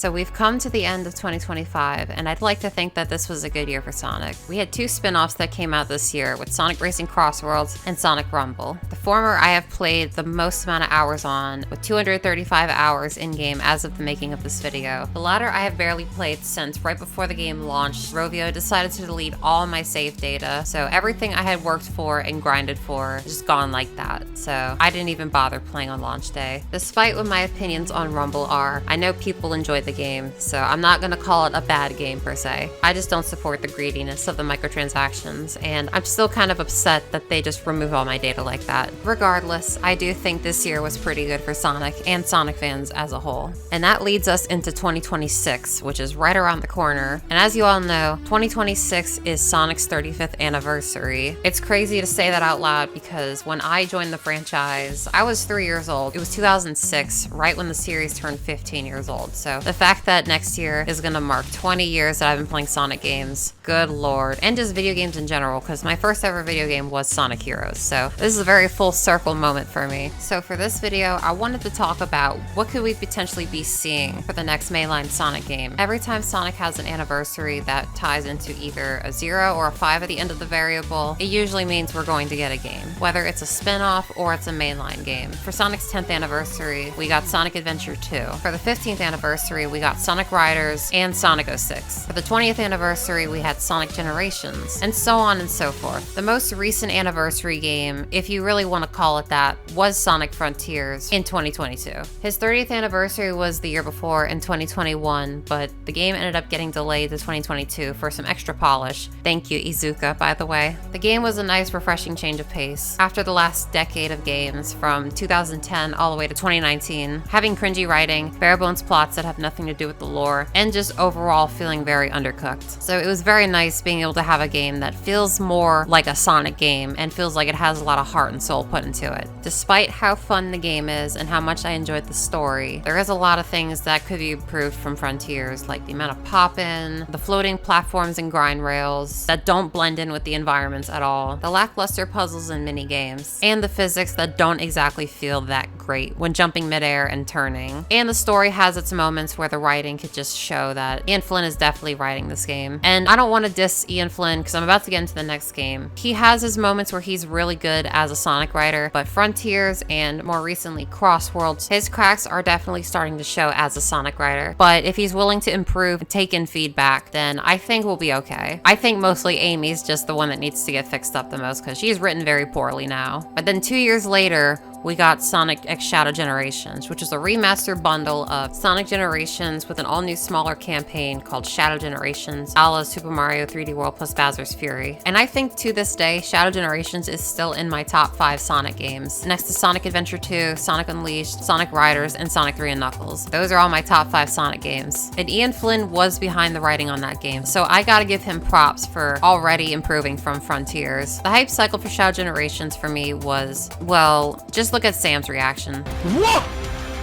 So we've come to the end of 2025, and I'd like to think that this was a good year for Sonic. We had 2 spin-offs that came out this year with Sonic Racing Crossworlds and Sonic Rumble. The former I have played the most amount of hours on, with 235 hours in-game as of the making of this video. The latter I have barely played since right before the game launched. Rovio decided to delete all my save data, so everything I had worked for and grinded for just gone like that. So I didn't even bother playing on launch day. Despite what my opinions on Rumble are, I know people enjoyed the game, so I'm not gonna call it a bad game per se. I just don't support the greediness of the microtransactions, and I'm still kind of upset that they just remove all my data like that. Regardless, I do think this year was pretty good for Sonic and Sonic fans as a whole. And that leads us into 2026, which is right around the corner. And as you all know, 2026 is Sonic's 35th anniversary. It's crazy to say that out loud because when I joined the franchise, I was 3 years old. It was 2006, right when the series turned 15 years old. So the fact that next year is gonna mark 20 years that I've been playing Sonic games, good lord. And just video games in general, because my first ever video game was Sonic Heroes. So this is a very full circle moment for me. So for this video, I wanted to talk about what could we potentially be seeing for the next mainline Sonic game. Every time Sonic has an anniversary that ties into either a 0 or a 5 at the end of the variable, it usually means we're going to get a game, whether it's a spin-off or it's a mainline game. For Sonic's 10th anniversary, we got Sonic Adventure 2. For the 15th anniversary, we got Sonic Riders and Sonic 06. For the 20th anniversary, we had Sonic Generations, and so on and so forth. The most recent anniversary game, if you really want to call it that, was Sonic Frontiers in 2022. His 30th anniversary was the year before in 2021, but the game ended up getting delayed to 2022 for some extra polish. Thank you, Iizuka, by the way. The game was a nice, refreshing change of pace. After the last decade of games, from 2010 all the way to 2019, having cringy writing, bare-bones plots that have nothing to do with the lore, and just overall feeling very undercooked. So it was very nice being able to have a game that feels more like a Sonic game and feels like it has a lot of heart and soul put into it. Despite how fun the game is and how much I enjoyed the story, there is a lot of things that could be improved from Frontiers, like the amount of pop-in, the floating platforms and grind rails that don't blend in with the environments at all, the lackluster puzzles and mini-games, and the physics that don't exactly feel that great when jumping midair and turning. And the story has its moments where the writing could just show that Ian Flynn is definitely writing this game. And I don't want to diss Ian Flynn because I'm about to get into the next game. He has his moments where he's really good as a Sonic writer, but Frontiers and more recently Crossworlds, his cracks are definitely starting to show as a Sonic writer. But if he's willing to improve and take in feedback, then I think we'll be okay. I think mostly Amy's just the one that needs to get fixed up the most because she's written very poorly now. But then 2 years later, we got Sonic X Shadow Generations, which is a remastered bundle of Sonic Generations with an all-new smaller campaign called Shadow Generations, a la Super Mario 3D World plus Bowser's Fury. And I think to this day, Shadow Generations is still in my top 5 Sonic games, next to Sonic Adventure 2, Sonic Unleashed, Sonic Riders, and Sonic 3 and Knuckles. Those are all my top 5 Sonic games. And Ian Flynn was behind the writing on that game, so I gotta give him props for already improving from Frontiers. The hype cycle for Shadow Generations for me was, well, just look at Sam's reaction. Whoa!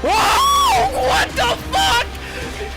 Whoa! What the fuck?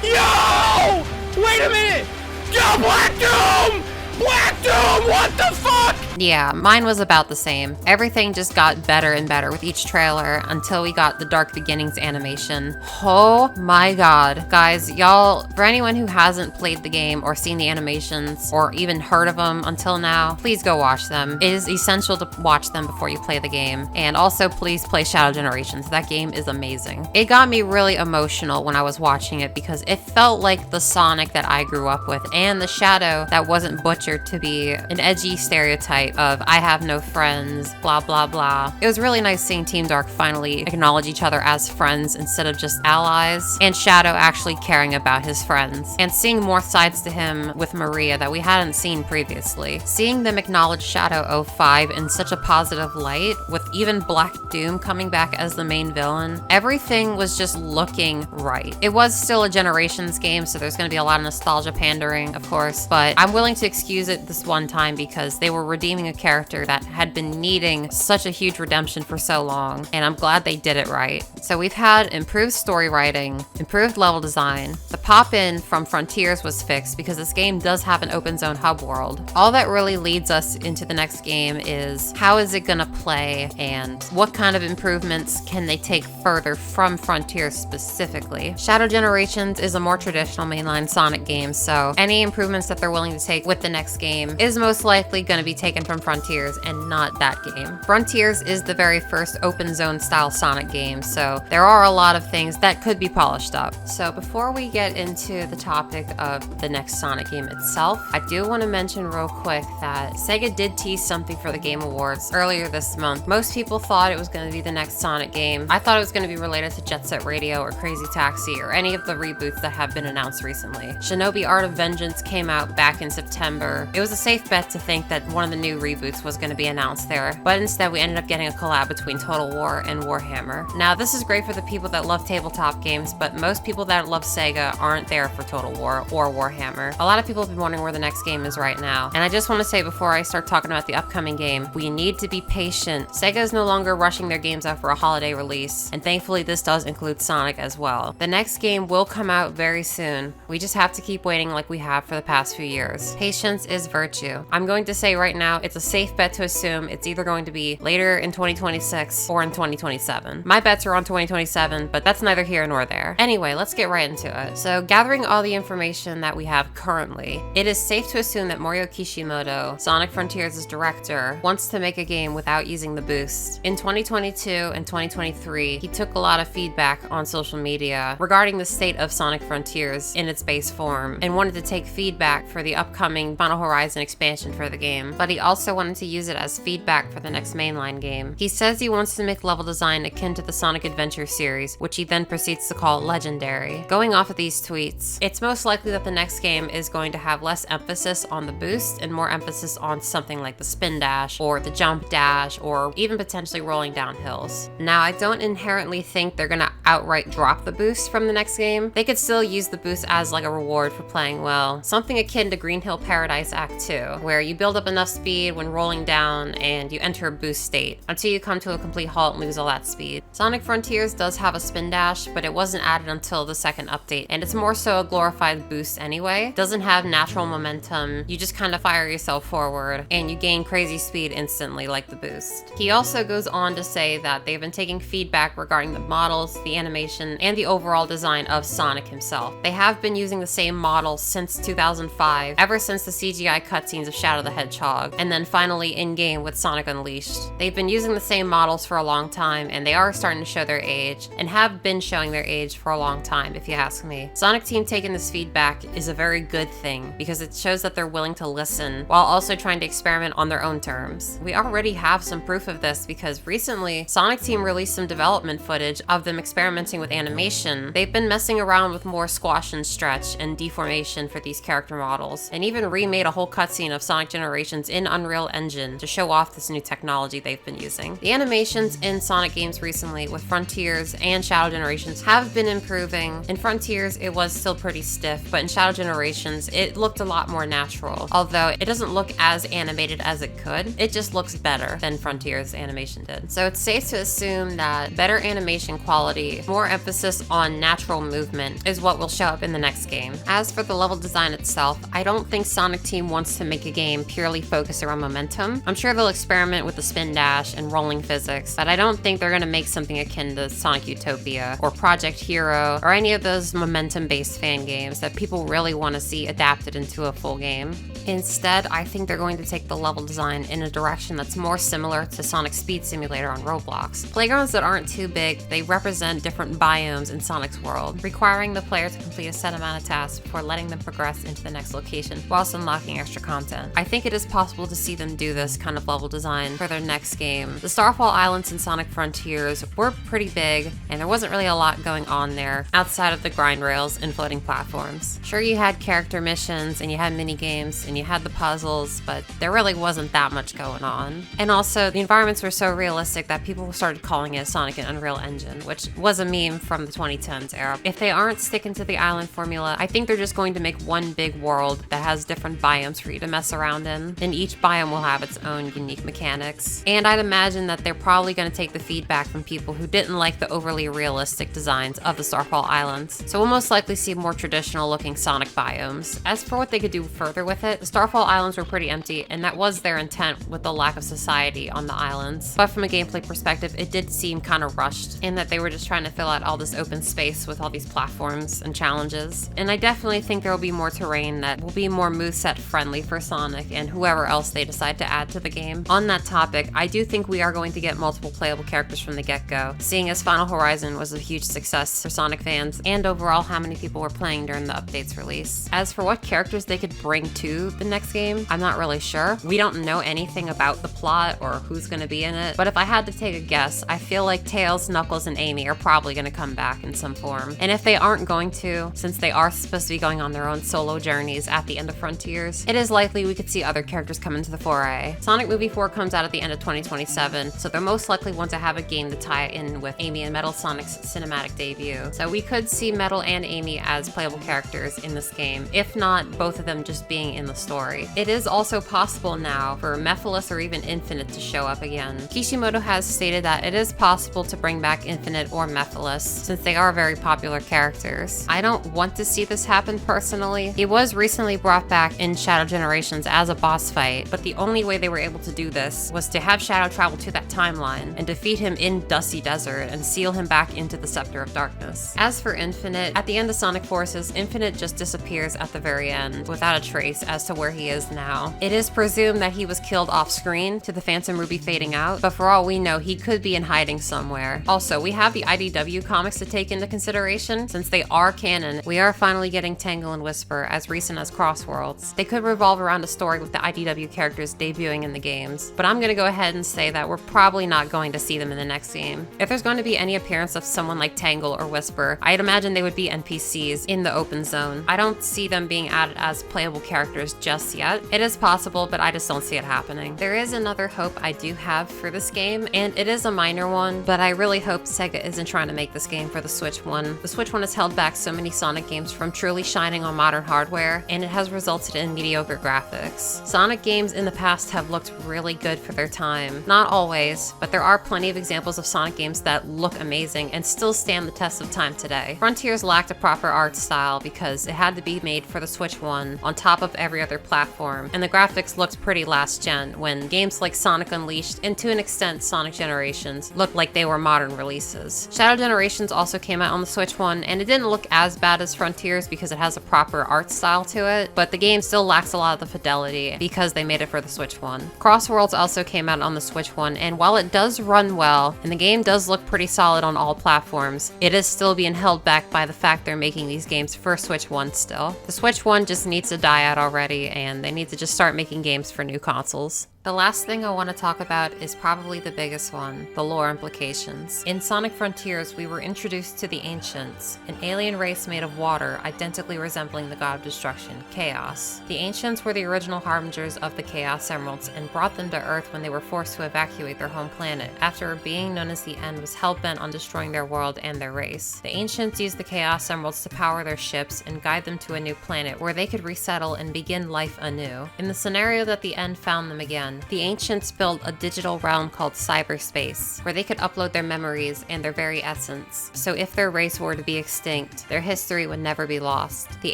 Yo! Wait a minute! Yo, Black Doom! Black Doom! What the fuck? Yeah, mine was about the same. Everything just got better and better with each trailer until we got the Dark Beginnings animation. Oh my god. Guys, y'all, for anyone who hasn't played the game or seen the animations or even heard of them until now, please go watch them. It is essential to watch them before you play the game. And also, please play Shadow Generations. That game is amazing. It got me really emotional when I was watching it because it felt like the Sonic that I grew up with and the Shadow that wasn't butchered to be an edgy stereotype of I have no friends, blah blah blah. It was really nice seeing Team Dark finally acknowledge each other as friends instead of just allies, and Shadow actually caring about his friends, and seeing more sides to him with Maria that we hadn't seen previously. Seeing them acknowledge Shadow 05 in such a positive light, with even Black Doom coming back as the main villain, everything was just looking right. It was still a Generations game, so there's going to be a lot of nostalgia pandering, of course, but I'm willing to excuse it this one time because they were redeeming redeeming a character that had been needing such a huge redemption for so long, and I'm glad they did it right. So we've had improved story writing, improved level design, the pop-in from Frontiers was fixed because this game does have an open zone hub world. All that really leads us into the next game is how is it gonna play and what kind of improvements can they take further from Frontiers specifically. Shadow Generations is a more traditional mainline Sonic game, so any improvements that they're willing to take with the next game is most likely going to be taken from Frontiers and not that game. Frontiers is the very first open zone style Sonic game, so there are a lot of things that could be polished up. So before we get into the topic of the next Sonic game itself, I do want to mention real quick that Sega did tease something for the Game Awards earlier this month. Most people thought it was going to be the next Sonic game. I thought it was going to be related to Jet Set Radio or Crazy Taxi or any of the reboots that have been announced recently. Shinobi Art of Vengeance came out back in September. It was a safe bet to think that one of the new reboots was going to be announced there, but instead we ended up getting a collab between Total War and Warhammer. Now this is great for the people that love tabletop games, but most people that love Sega aren't there for Total War or Warhammer. A lot of people have been wondering where the next game is right now, and I just want to say before I start talking about the upcoming game, we need to be patient. Sega is no longer rushing their games out for a holiday release, and thankfully this does include Sonic as well. The next game will come out very soon. We just have to keep waiting like we have for the past few years. Patience is virtue. I'm going to say right now, it's a safe bet to assume it's either going to be later in 2026 or in 2027. My bets are on 2027, but that's neither here nor there. Anyway, let's get right into it. So gathering all the information that we have currently, it is safe to assume that Morio Kishimoto, Sonic Frontiers' director, wants to make a game without using the boost. In 2022 and 2023, he took a lot of feedback on social media regarding the state of Sonic Frontiers in its base form and wanted to take feedback for the upcoming Final Horizon expansion for the game, but he also wanted to use it as feedback for the next mainline game. He says he wants to make level design akin to the Sonic Adventure series, which he then proceeds to call Legendary. Going off of these tweets, it's most likely that the next game is going to have less emphasis on the boost and more emphasis on something like the spin dash or the jump dash or even potentially rolling down hills. Now, I don't inherently think they're gonna outright drop the boost from the next game. They could still use the boost as like a reward for playing well. Something akin to Green Hill Paradise Act 2, where you build up enough speed when rolling down and you enter a boost state until you come to a complete halt and lose all that speed. Sonic Frontiers does have a spin dash, but it wasn't added until the second update, and it's more so a glorified boost anyway. It doesn't have natural momentum. You just kind of fire yourself forward and you gain crazy speed instantly like the boost. He also goes on to say that they've been taking feedback regarding the models, the animation, and the overall design of Sonic himself. They have been using the same models since 2005, ever since the CGI cutscenes of Shadow the Hedgehog, and then finally in-game with Sonic Unleashed. They've been using the same models for a long time, and they are starting to show their age, and have been showing their age for a long time, if you ask me. Sonic Team taking this feedback is a very good thing, because it shows that they're willing to listen, while also trying to experiment on their own terms. We already have some proof of this, because recently, Sonic Team released some development footage of them experimenting with animation. They've been messing around with more squash and stretch and deformation for these character models, and even remade a whole cutscene of Sonic Generations in Unreal Engine to show off this new technology they've been using. The animations in Sonic games recently with Frontiers and Shadow Generations have been improving. In Frontiers, it was still pretty stiff, but in Shadow Generations, it looked a lot more natural. Although it doesn't look as animated as it could, it just looks better than Frontiers animation did. So it's safe to assume that better animation quality, more emphasis on natural movement is what will show up in the next game. As for the level design itself, I don't think Sonic Team wants to make a game purely focused around momentum. I'm sure they'll experiment with the spin dash and rolling physics, but I don't think they're gonna make something akin to Sonic Utopia or Project Hero or any of those momentum-based fan games that people really want to see adapted into a full game. Instead, I think they're going to take the level design in a direction that's more similar to Sonic Speed Simulator on Roblox. Playgrounds that aren't too big, they represent different biomes in Sonic's world, requiring the player to complete a set amount of tasks before letting them progress into the next location whilst unlocking extra content. I think it is possible to see them do this kind of level design for their next game. The Starfall Islands in Sonic Frontiers were pretty big, and there wasn't really a lot going on there outside of the grind rails and floating platforms. Sure, you had character missions and you had mini games and you had the puzzles, but there really wasn't that much going on. And also, the environments were so realistic that people started calling it Sonic and Unreal Engine, which was a meme from the 2010s era. If they aren't sticking to the island formula, I think they're just going to make one big world that has different biomes for you to mess around in. And each biome will have its own unique mechanics. And I'd imagine that they're probably going to take the feedback from people who didn't like the overly realistic designs of the Starfall Islands. So we'll most likely see more traditional looking Sonic biomes. As for what they could do further with it, the Starfall Islands were pretty empty, and that was their intent with the lack of society on the islands. But from a gameplay perspective, it did seem kind of rushed in that they were just trying to fill out all this open space with all these platforms and challenges. And I definitely think there will be more terrain that will be more moveset friendly for Sonic and whoever else they decide to add to the game. On that topic, I do think we are going to get multiple playable characters from the get-go, seeing as Final Horizon was a huge success for Sonic fans and overall how many people were playing during the update's release. As for what characters they could bring to the next game, I'm not really sure. We don't know anything about the plot or who's going to be in it, but if I had to take a guess, I feel like Tails, Knuckles, and Amy are probably going to come back in some form. And if they aren't going to, since they are supposed to be going on their own solo journeys at the end of Frontiers, it is likely we could see other characters come into the foray. Sonic Movie 4 comes out at the end of 2027, so they're most likely want to have a game to tie in with Amy and Metal Sonic's cinematic debut. So we could see Metal and Amy as playable characters in this game, if not both of them just being in the story. It is also possible now for Mephiles or even Infinite to show up again. Kishimoto has stated that it is possible to bring back Infinite or Mephiles, since they are very popular characters. I don't want to see this happen personally. He was recently brought back in Shadow Generations as a boss fight, but the only way they were able to do this was to have Shadow travel to that timeline and defeat him in Dusty Desert and seal him back into the Scepter of Darkness. As for Infinite, at the end of Sonic Forces, Infinite just disappears at the very end without a trace as to where he is now. It is presumed that he was killed off screen to the Phantom Ruby fading out, but for all we know, he could be in hiding somewhere. Also, we have the IDW comics to take into consideration. Since they are canon, we are finally getting Tangle and Whisper as recent as Crossworlds. They could revolve around a story with the IDW characters debuting in the games, but I'm gonna go ahead and say that we're probably not going to see them in the next game. If there's going to be any appearance of someone like Tangle or Whisper, I'd imagine they would be NPCs in the open zone. I don't see them being added as playable characters just yet. It is possible, but I just don't see it happening. There is another hope I do have for this game, and it is a minor one, but I really hope Sega isn't trying to make this game for the Switch One. The Switch One has held back so many Sonic games from truly shining on modern hardware, and it has resulted in mediocre graphics. Sonic games in the past have looked really good for their time. Not always, but there are plenty of examples of Sonic games that look amazing and still stand the test of time today. Frontiers lacked a proper art style because it had to be made for the Switch One on top of every other platform, and the graphics looked pretty last gen when games like Sonic Unleashed and to an extent Sonic Generations looked like they were modern releases. Shadow Generations also came out on the Switch One, and it didn't look as bad as Frontiers because it has a proper art style to it, but the game still lacks a lot of the fidelity because they made it for the Switch One. Crossworlds also came out on the Switch One, and while it does run well, and the game does look pretty solid on all platforms, it is still being held back by the fact they're making these games for Switch One still. The Switch One just needs to die out already, and they need to just start making games for new consoles. The last thing I want to talk about is probably the biggest one, the lore implications. In Sonic Frontiers, we were introduced to the Ancients, an alien race made of water identically resembling the god of destruction, Chaos. The Ancients were the original harbingers of the Chaos Emeralds and brought them to Earth when they were forced to evacuate their home planet, after a being known as the End was hell-bent on destroying their world and their race. The Ancients used the Chaos Emeralds to power their ships and guide them to a new planet where they could resettle and begin life anew. In the scenario that the End found them again, the Ancients built a digital realm called cyberspace, where they could upload their memories and their very essence, so if their race were to be extinct, their history would never be lost. The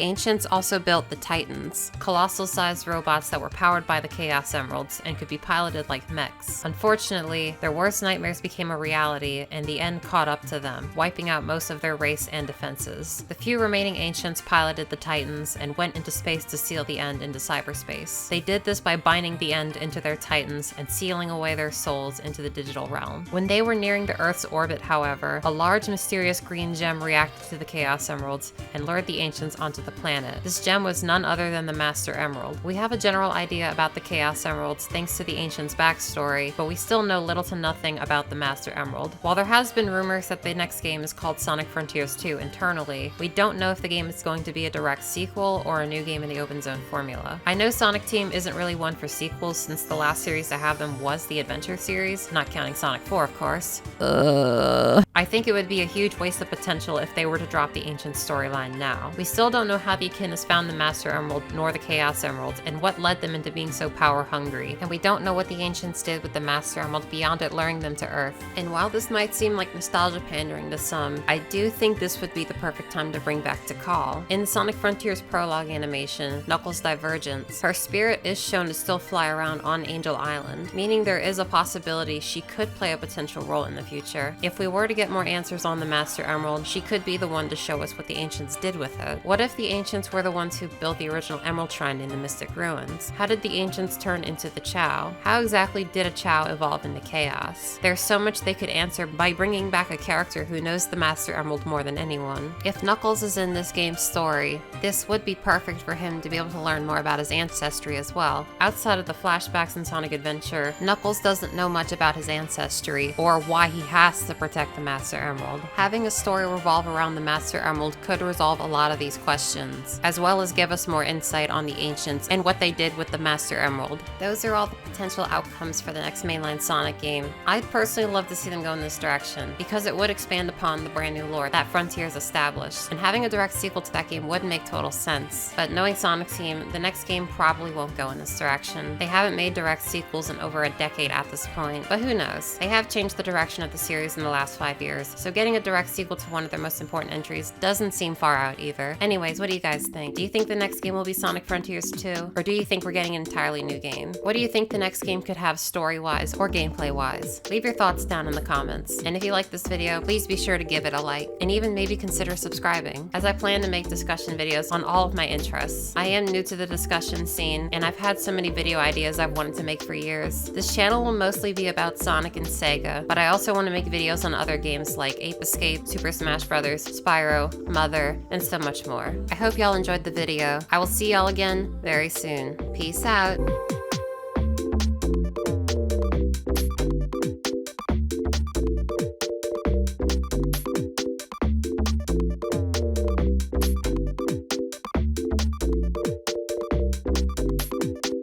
Ancients also built the Titans, colossal-sized robots that were powered by the Chaos Emeralds and could be piloted like mechs. Unfortunately, their worst nightmares became a reality, and the End caught up to them, wiping out most of their race and defenses. The few remaining Ancients piloted the Titans and went into space to seal the End into cyberspace. They did this by binding the End into their Titans and sealing away their souls into the digital realm. When they were nearing the Earth's orbit, however, a large mysterious green gem reacted to the Chaos Emeralds and lured the Ancients onto the planet. This gem was none other than the Master Emerald. We have a general idea about the Chaos Emeralds thanks to the Ancients' backstory, but we still know little to nothing about the Master Emerald. While there has been rumors that the next game is called Sonic Frontiers 2 internally, we don't know if the game is going to be a direct sequel or a new game in the open zone formula. I know Sonic Team isn't really one for sequels since the last series to have them was the Adventure series, not counting Sonic 4 of course. I think it would be a huge waste of potential if they were to drop the Ancient storyline now. We still don't know how the Achenas found the Master Emerald nor the Chaos Emerald, and what led them into being so power hungry. And we don't know what the Ancients did with the Master Emerald beyond it luring them to Earth. And while this might seem like nostalgia pandering to some, I do think this would be the perfect time to bring back Tikal. In Sonic Frontiers prologue animation, Knuckles' Divergence, her spirit is shown to still fly around on Angel Island, meaning there is a possibility she could play a potential role in the future. If we were to get more answers on the Master Emerald, she could be the one to show us what the Ancients did with it. What if the Ancients were the ones who built the original Emerald Shrine in the Mystic Ruins? How did the Ancients turn into the Chao? How exactly did a Chao evolve into Chaos? There's so much they could answer by bringing back a character who knows the Master Emerald more than anyone. If Knuckles is in this game's story, this would be perfect for him to be able to learn more about his ancestry as well. Outside of the flashbacks in Sonic Adventure, Knuckles doesn't know much about his ancestry or why he has to protect the Master Emerald. Having a story revolve around the Master Emerald could resolve a lot of these questions, as well as give us more insight on the Ancients and what they did with the Master Emerald. Those are all the potential outcomes for the next mainline Sonic game. I'd personally love to see them go in this direction, because it would expand upon the brand new lore that Frontiers established, and having a direct sequel to that game would make total sense. But knowing Sonic's team, the next game probably won't go in this direction. They haven't made direct sequels in over a decade at this point, but who knows? They have changed the direction of the series in the last 5 years, so getting a direct sequel to one of their most important entries doesn't seem far out either. Anyways, what do you guys think? Do you think the next game will be Sonic Frontiers 2? Or do you think we're getting an entirely new game? What do you think the next game could have story-wise or gameplay-wise? Leave your thoughts down in the comments. And if you like this video, please be sure to give it a like, and even maybe consider subscribing, as I plan to make discussion videos on all of my interests. I am new to the discussion scene, and I've had so many video ideas I've wanted to make for years. This channel will mostly be about Sonic and Sega, but I also want to make videos on other games like Ape Escape, Super Smash Bros., Spyro, Mother, and so much more. I hope y'all enjoyed the video. I will see y'all again very soon. Peace out.